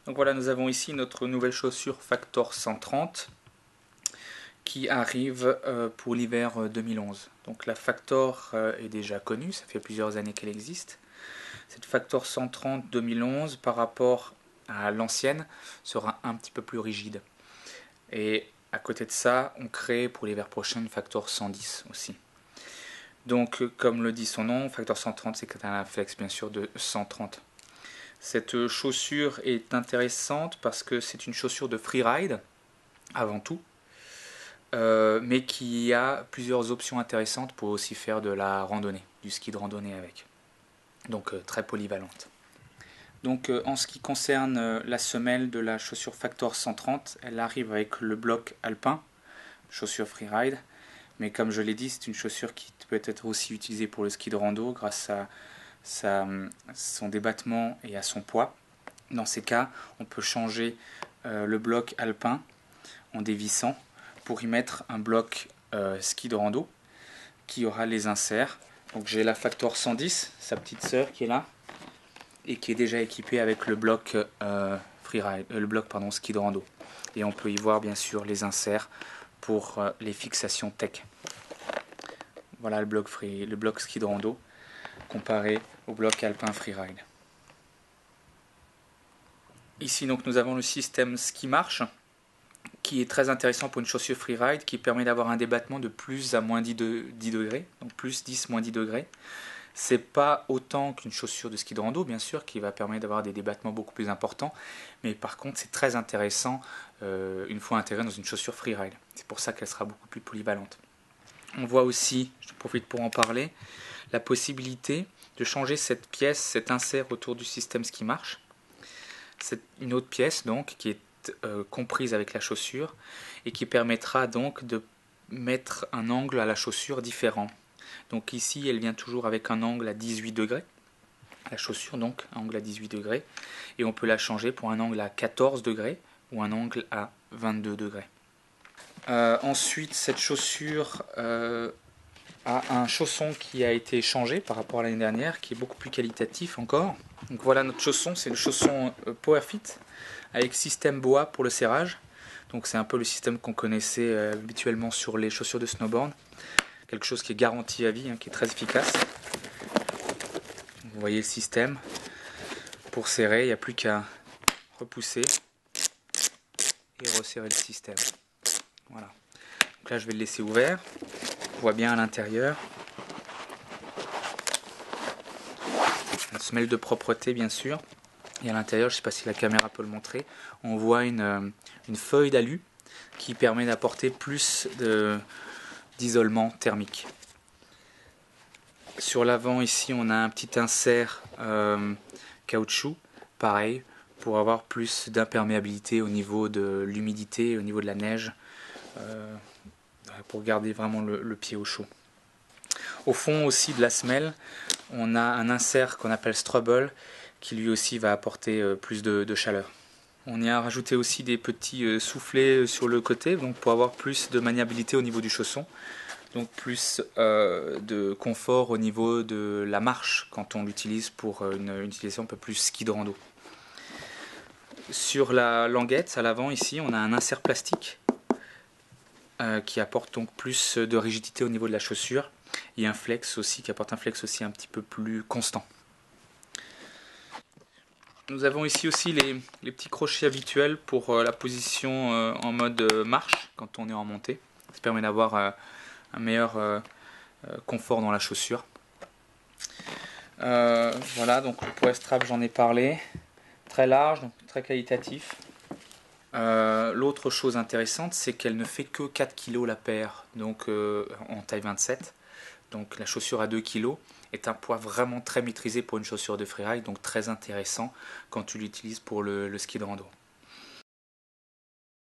Donc voilà, nous avons ici notre nouvelle chaussure Factor 130 qui arrive pour l'hiver 2011. Donc la Factor est déjà connue, ça fait plusieurs années qu'elle existe. Cette Factor 130 2011 par rapport à l'ancienne sera un petit peu plus rigide. Et à côté de ça, on crée pour l'hiver prochain une Factor 110 aussi. Donc comme le dit son nom, Factor 130 c'est un flex bien sûr de 130. Cette chaussure est intéressante parce que c'est une chaussure de freeride avant tout, mais qui a plusieurs options intéressantes pour aussi faire de la randonnée, du ski de randonnée avec. Donc très polyvalente. Donc en ce qui concerne la semelle de la chaussure Factor 130, elle arrive avec le bloc alpin, chaussure freeride, mais comme je l'ai dit, c'est une chaussure qui peut être aussi utilisée pour le ski de rando grâce à son débattement et à son poids. Dans ces cas, on peut changer le bloc alpin en dévissant pour y mettre un bloc ski de rando qui aura les inserts. Donc j'ai la Factor 110, sa petite sœur qui est là, et qui est déjà équipée avec le bloc ski de rando. Et on peut y voir bien sûr les inserts pour les fixations tech. Voilà le bloc ski de rando comparé au bloc alpin freeride. Ici donc nous avons le système ski marche qui est très intéressant pour une chaussure freeride qui permet d'avoir un débattement de plus à moins 10 degrés, donc plus 10 moins 10 degrés. C'est pas autant qu'une chaussure de ski de rando bien sûr qui va permettre d'avoir des débattements beaucoup plus importants, mais par contre c'est très intéressant une fois intégrée dans une chaussure freeride. C'est pour ça qu'elle sera beaucoup plus polyvalente. On voit aussi, je profite pour en parler, la possibilité de changer cette pièce, cet insert autour du système ski marche. C'est une autre pièce donc qui est comprise avec la chaussure et qui permettra donc de mettre un angle à la chaussure différent. Donc ici elle vient toujours avec un angle à 18 degrés, la chaussure donc un angle à 18 degrés, et on peut la changer pour un angle à 14 degrés ou un angle à 22 degrés. Ensuite cette chaussure a un chausson qui a été changé par rapport à l'année dernière, qui est beaucoup plus qualitatif encore. Donc voilà notre chausson, c'est le chausson PowerFit avec système bois pour le serrage. Donc c'est un peu le système qu'on connaissait habituellement sur les chaussures de snowboard. Quelque chose qui est garanti à vie, qui est très efficace. Vous voyez le système. Pour serrer, il n'y a plus qu'à repousser et resserrer le système. Voilà. Donc là je vais le laisser ouvert. On voit bien à l'intérieur. Une semelle de propreté bien sûr. Et à l'intérieur, je ne sais pas si la caméra peut le montrer, on voit une feuille d'alu qui permet d'apporter plus d'isolement thermique. Sur l'avant ici, on a un petit insert caoutchouc, pareil, pour avoir plus d'imperméabilité au niveau de l'humidité, au niveau de la neige, pour garder vraiment le pied au chaud. Au fond aussi de la semelle, on a un insert qu'on appelle Strubble, qui lui aussi va apporter plus de chaleur. On y a rajouté aussi des petits soufflets sur le côté, donc pour avoir plus de maniabilité au niveau du chausson, donc plus de confort au niveau de la marche quand on l'utilise pour une utilisation un peu plus ski de rando. Sur la languette à l'avant ici, on a un insert plastique qui apporte donc plus de rigidité au niveau de la chaussure, et un flex aussi qui apporte un flex aussi un petit peu plus constant. Nous avons ici aussi les petits crochets habituels pour la position en mode marche quand on est en montée. Ça permet d'avoir un meilleur confort dans la chaussure. Voilà, donc le power strap j'en ai parlé. Très large, donc très qualitatif. L'autre chose intéressante, c'est qu'elle ne fait que 4 kg la paire, donc en taille 27. Donc la chaussure à 2 kg est un poids vraiment très maîtrisé pour une chaussure de freeride, donc très intéressant quand tu l'utilises pour le ski de rando.